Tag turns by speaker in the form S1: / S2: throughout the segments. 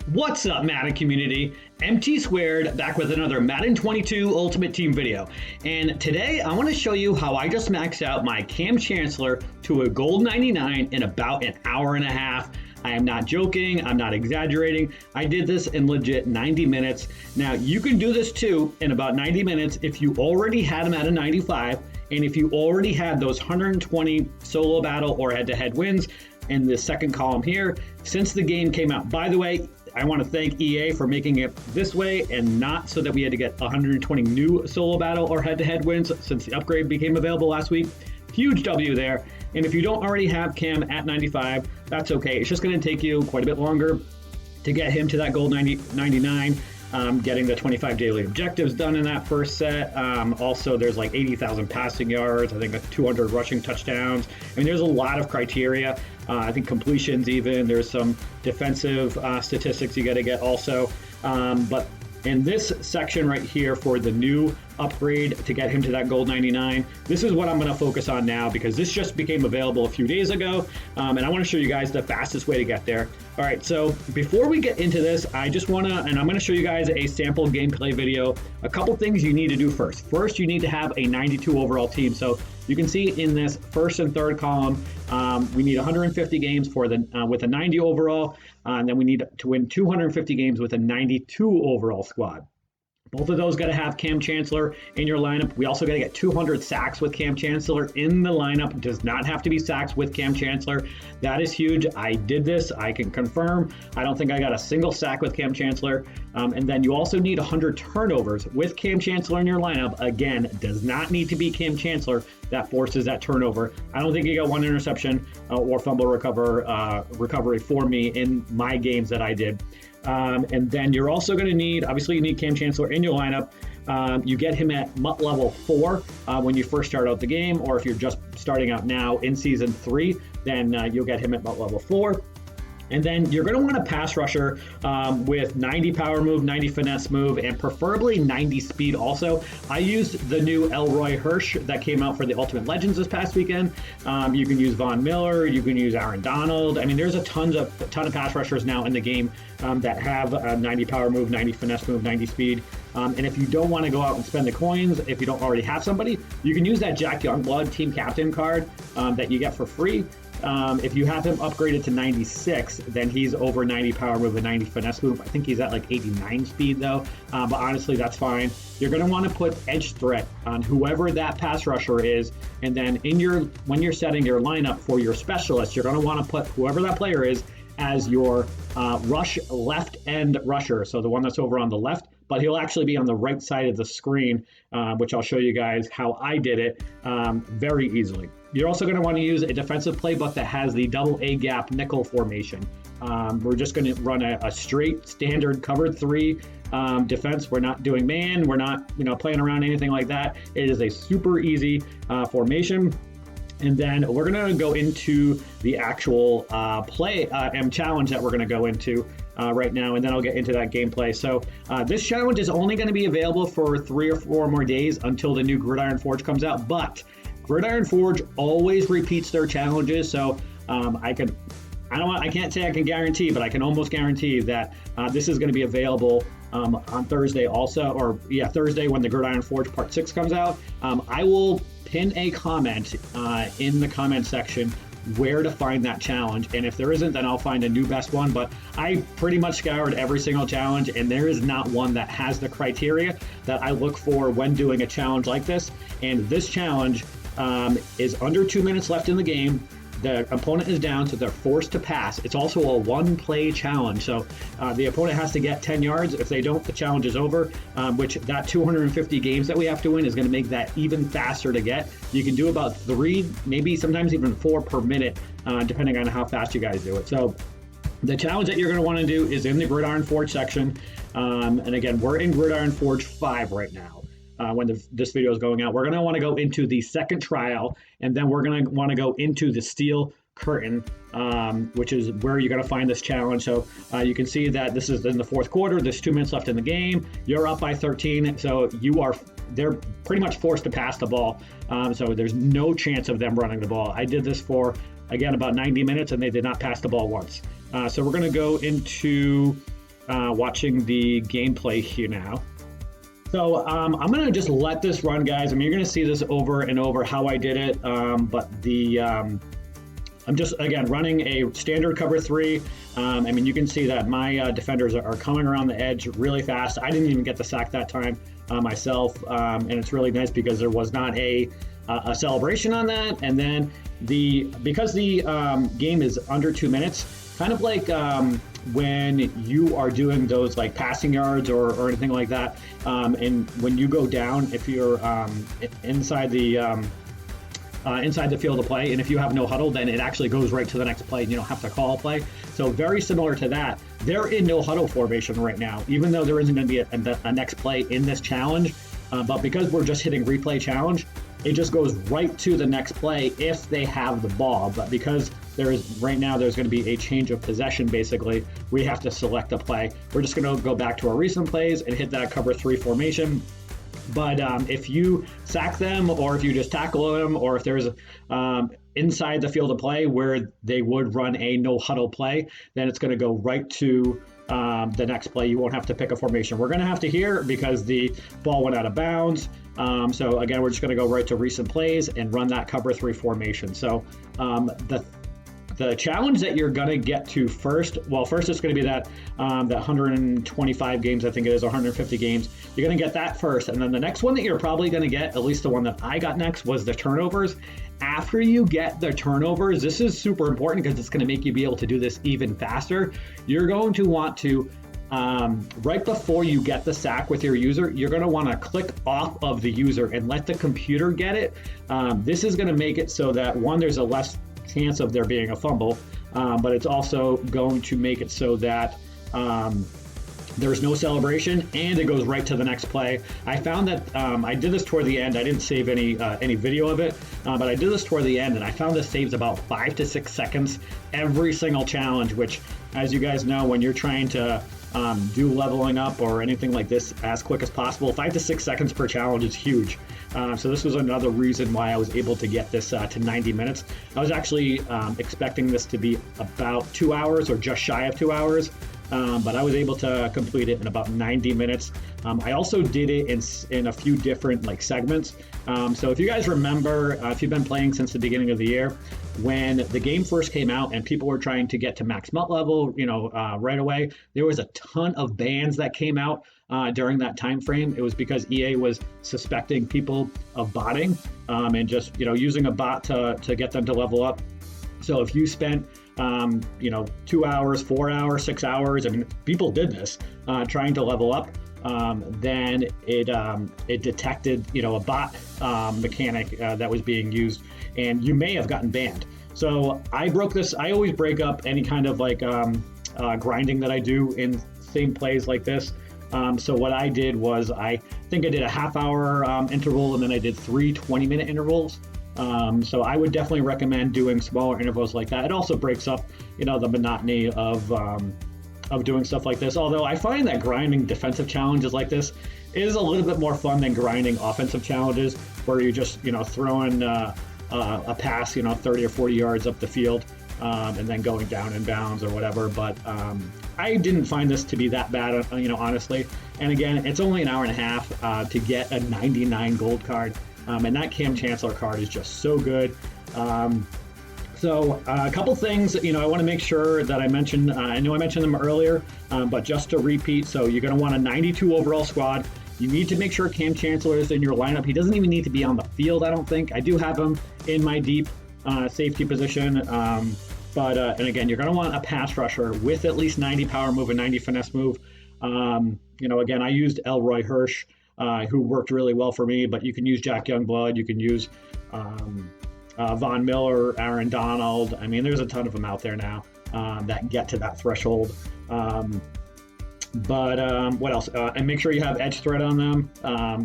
S1: What's up, Madden community? MT Squared back with another Madden 22 Ultimate Team video. And today I want to show you how I just maxed out my Kam Chancellor to a gold 99 in about an hour and a half. I am not joking, I'm not exaggerating. I did this in legit 90 minutes. Now you can do this too in about 90 minutes if you already had him at a 95 and if you already had those 120 solo battle or head-to-head wins in the second column here since the game came out. By the way, I want to thank EA for making it this way and not so that we had to get 120 new solo battle or head-to-head wins since the upgrade became available last week. Huge W there. And if you don't already have Kam at 95, that's okay. It's just going to take you quite a bit longer to get him to that gold 99. Getting the 25 daily objectives done in that first set. Also, there's like 80,000 passing yards. I think 200 rushing touchdowns. I mean, there's a lot of criteria. I think completions even. There's some defensive statistics you got to get also. But in this section right here for the new upgrade to get him to that gold 99, this is what I'm going to focus on now because this just became available a few days ago, and I want to show you guys the fastest way to get there. All right, so before we get into this, I just want to, and I'm going to show you guys a sample gameplay video. A couple things you need to do first. First, you need to have a 92 overall team. So you can see in this first and third column, we need 150 games for the with a 90 overall, and then we need to win 250 games with a 92 overall squad. Both of those got to have Kam Chancellor in your lineup. We also got to get 200 sacks with Kam Chancellor in the lineup. It does not have to be sacks with Kam Chancellor. That is huge. I did this. I can confirm. I don't think I got a single sack with Kam Chancellor. And then you also need 100 turnovers with Kam Chancellor in your lineup. Again, does not need to be Kam Chancellor that forces that turnover. I don't think you got one interception or fumble recovery for me in my games that I did. And then you're also going to need, obviously you need Kam Chancellor in your lineup. You get him at MUT level 4 when you first start out the game, or if you're just starting out now in season 3, then you'll get him at MUT level 4. And then you're going to want a pass rusher with 90 power move, 90 finesse move, and preferably 90 speed also. I used the new Elroy Hirsch that came out for the Ultimate Legends this past weekend. You can use Von Miller, you can use Aaron Donald. I mean, there's a ton of pass rushers now in the game that have 90 power move, 90 finesse move, 90 speed. And if you don't want to go out and spend the coins, if you don't already have somebody, you can use that Jack Youngblood team captain card that you get for free. If you have him upgraded to 96, then he's over 90 power move and 90 finesse move. I think he's at like 89 speed though, but honestly, that's fine. You're going to want to put edge threat on whoever that pass rusher is, and then when you're setting your lineup for your specialist, you're going to want to put whoever that player is as your rush left end rusher, so the one that's over on the left, but he'll actually be on the right side of the screen, which I'll show you guys how I did it very easily. You're also going to want to use a defensive playbook that has the double A gap nickel formation. We're just going to run a straight standard covered 3 defense. We're not doing man. We're not playing around anything like that. It is a super easy formation. And then we're going to go into the actual challenge that we're going to go into right now, and then I'll get into that gameplay. So this challenge is only going to be available for 3 or 4 more days until the new Gridiron Forge comes out, but Gridiron Forge always repeats their challenges, so I can't say I can guarantee, but I can almost guarantee that this is going to be available on Thursday also, Thursday when the Gridiron Forge Part 6 comes out. I will pin a comment in the comment section where to find that challenge, and if there isn't, then I'll find a new best one. But I pretty much scoured every single challenge, and there is not one that has the criteria that I look for when doing a challenge like this. And this challenge is under 2 minutes left in the game. The opponent is down, so they're forced to pass. It's also a one-play challenge, so the opponent has to get 10 yards. If they don't, the challenge is over, which that 250 games that we have to win is going to make that even faster to get. You can do about 3, maybe sometimes even 4 per minute, depending on how fast you guys do it. So the challenge that you're going to want to do is in the Gridiron Forge section, and again, we're in Gridiron Forge 5 right now. When this video is going out, we're going to want to go into the second trial, and then we're going to want to go into the steel curtain, which is where you're going to find this challenge. So you can see that this is in the 4th quarter. There's 2 minutes left in the game. You're up by 13, so they're pretty much forced to pass the ball. So there's no chance of them running the ball. I did this for, again, about 90 minutes, and they did not pass the ball once. So we're going to go into watching the gameplay here now. So I'm going to just let this run, guys. I mean, you're going to see this over and over how I did it, but I'm just, again, running a standard cover 3. I mean, you can see that my defenders are coming around the edge really fast. I didn't even get the sack that time myself, and it's really nice because there was not a celebration on that. And then because the game is under 2 minutes, kind of like when you are doing those like passing yards or anything like that, and when you go down, if you're inside the field of play, and if you have no huddle, then it actually goes right to the next play and you don't have to call a play. So very similar to that. They're in no huddle formation right now, even though there isn't going to be a next play in this challenge. But because we're just hitting replay challenge, it just goes right to the next play if they have the ball. But because right now there's going to be a change of possession, basically, we have to select a play. We're just going to go back to our recent plays and hit that cover 3 formation. But if you sack them, or if you just tackle them, or if there's inside the field of play where they would run a no huddle play, then it's going to go right to the next play. You won't have to pick a formation. We're going to have to here because the ball went out of bounds. So again, we're just going to go right to recent plays and run that cover 3 formation. So the challenge that you're going to get to first it's going to be that 125 games, I think it is, 150 games. You're going to get that first. And then the next one that you're probably going to get, at least the one that I got next, was the turnovers. After you get the turnovers, this is super important because it's going to make you be able to do this even faster. You're going to want to, right before you get the sack with your user, you're going to want to click off of the user and let the computer get it. This is going to make it so that, one, there's a less chance of there being a fumble, but it's also going to make it so that there's no celebration and it goes right to the next play. I found that I did this toward the end. I didn't save any video of it, but I did this toward the end, and I found this saves about 5 to 6 seconds every single challenge, which, as you guys know, when you're trying to do leveling up or anything like this as quick as possible, 5 to 6 seconds per challenge is huge. So this was another reason why I was able to get this to 90 minutes. I was actually expecting this to be about 2 hours or just shy of 2 hours, but I was able to complete it in about 90 minutes. I also did it in a few different segments. So if you guys remember, if you've been playing since the beginning of the year, when the game first came out and people were trying to get to max melt level, right away, there was a ton of bans that came out during that time frame. It was because EA was suspecting people of botting and just using a bot to get them to level up. So if you spent 2 hours, 4 hours, 6 hours, I mean, people did this trying to level up, then it detected a bot mechanic that was being used, and you may have gotten banned. So I broke this. I always break up any kind of grinding that I do in same plays like this. So what I did was, I think I did a half-hour interval, and then I did 3 20-minute intervals. So I would definitely recommend doing smaller intervals like that. It also breaks up, the monotony of doing stuff like this. Although I find that grinding defensive challenges like this is a little bit more fun than grinding offensive challenges, where you just, throwing a pass, 30 or 40 yards up the field, and then going down in bounds or whatever. But I didn't find this to be that bad, honestly. And again, it's only an hour and a half to get a 99 gold card. And that Kam Chancellor card is just so good. So a couple things, I want to make sure that I mention. I know I mentioned them earlier, but just to repeat, so you're going to want a 92 overall squad. You need to make sure Kam Chancellor is in your lineup. He doesn't even need to be on the field, I don't think. I do have him in my deep safety position. And again, you're going to want a pass rusher with at least 90 power move and 90 finesse move. Again, I used Elroy Hirsch, who worked really well for me, but you can use Jack Youngblood, you can use Von Miller, Aaron Donald. I mean, there's a ton of them out there now that get to that threshold. What else? And make sure you have edge threat on them.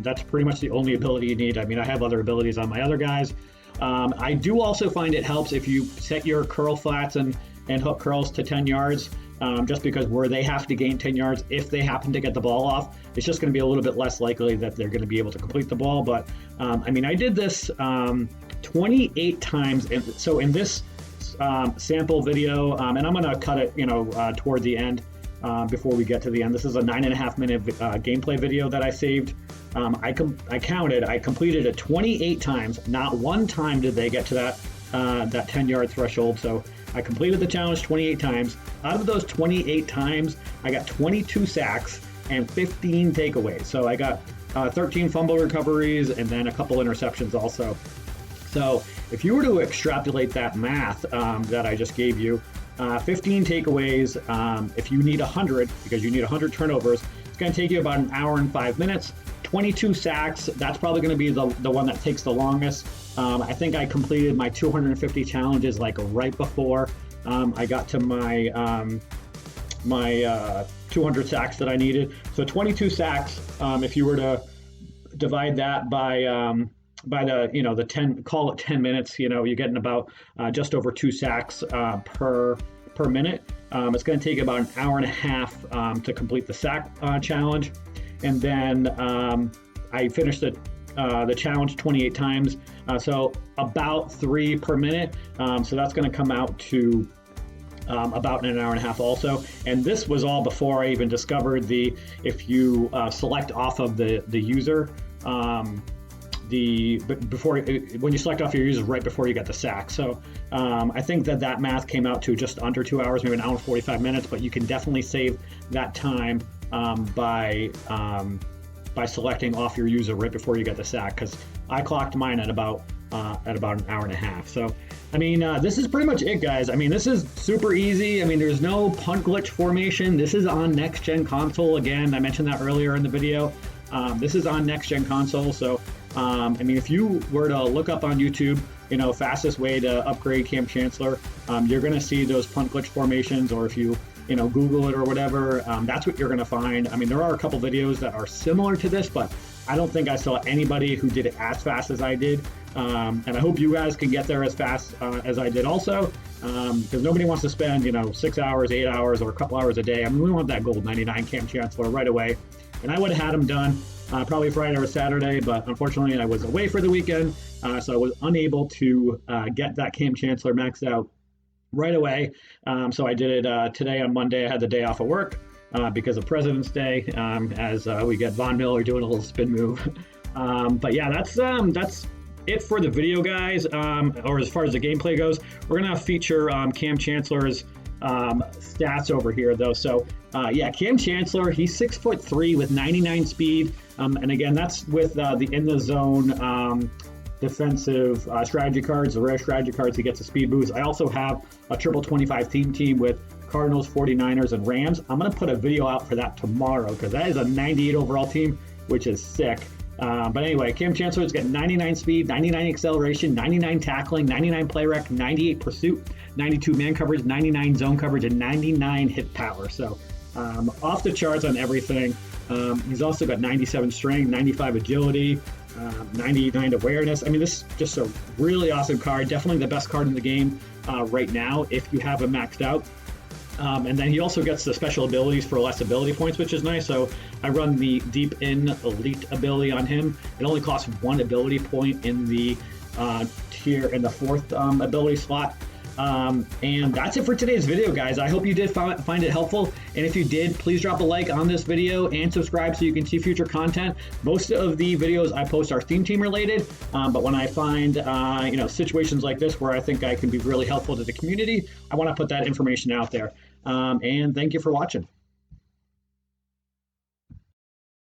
S1: That's pretty much the only ability you need. I mean, I have other abilities on my other guys. I do also find it helps if you set your curl flats and hook curls to 10 yards. Just because where they have to gain 10 yards, if they happen to get the ball off, it's just going to be a little bit less likely that they're going to be able to complete the ball. But I did this 28 times. So in this sample video, and I'm going to cut it, toward the end. before we get to the end. This is a 9.5-minute gameplay video that I saved. I counted. I completed it 28 times. Not one time did they get to that 10-yard threshold. So I completed the challenge 28 times. Out of those 28 times, I got 22 sacks and 15 takeaways. So I got 13 fumble recoveries and then a couple interceptions also. So if you were to extrapolate that math that I just gave you, 15 takeaways, if you need 100, because you need 100 turnovers, it's going to take you about an hour and 5 minutes. 22 sacks, that's probably going to be the one that takes the longest. I think I completed my 250 challenges like right before I got to my 200 sacks that I needed. So 22 sacks, if you were to divide that by the 10, call it 10 minutes, you're getting about just over 2 sacks per minute. It's going to take about an hour and a half to complete the sack challenge. And then I finished the challenge 28 times, so about 3 per minute. So that's going to come out to about an hour and a half also. And this was all before I even discovered if you select off of the user, when you select off your users right before you get the sack. So I think that math came out to just under 2 hours, maybe an hour and 45 minutes, but you can definitely save that time by selecting off your user right before you get the sack, because I clocked mine at about an hour and a half. So I mean, this is pretty much it, guys. I mean, this is super easy. I mean, there's no punt glitch formation. This is on NexGen console. Again, I mentioned that earlier in the video. This is on NexGen console. So I mean, if you were to look up on YouTube, fastest way to upgrade Kam Chancellor, you're going to see those punt glitch formations, or if you Google it or whatever, that's what you're going to find. I mean, there are a couple videos that are similar to this, but I don't think I saw anybody who did it as fast as I did. And I hope you guys can get there as fast as I did also, because nobody wants to spend, 6 hours, 8 hours, or a couple hours a day. I mean, we want that gold 99 Kam Chancellor right away. And I would have had them done probably Friday or Saturday, but unfortunately I was away for the weekend, so I was unable to get that Kam Chancellor maxed out right away. So I did it today on Monday. I had the day off of work because of President's Day, as we get Von Miller doing a little spin move. But yeah, that's it for the video, guys. Or as far as the gameplay goes, we're gonna feature Kam Chancellor's stats over here, though. So yeah, Kam Chancellor, he's 6'3" with 99 speed, and again, that's with the in the zone defensive strategy cards, the rare strategy cards. He gets a speed boost. I also have a triple 25 team with Cardinals, 49ers, and Rams. I'm going to put a video out for that tomorrow, because that is a 98 overall team, which is sick. But anyway, Kam Chancellor's got 99 speed, 99 acceleration, 99 tackling, 99 play rec, 98 pursuit, 92 man coverage, 99 zone coverage, and 99 hit power. So off the charts on everything. He's also got 97 strength, 95 agility, 99 awareness. I mean, this is just a really awesome card. Definitely the best card in the game right now if you have him maxed out. And then he also gets the special abilities for less ability points, which is nice. So I run the Deep In Elite ability on him. It only costs 1 ability point in the tier in the 4th ability slot. And that's it for today's video, guys. I hope you did find it helpful. And if you did, please drop a like on this video and subscribe so you can see future content. Most of the videos I post are theme team related, but when I find situations like this where I think I can be really helpful to the community, I want to put that information out there. And thank you for watching.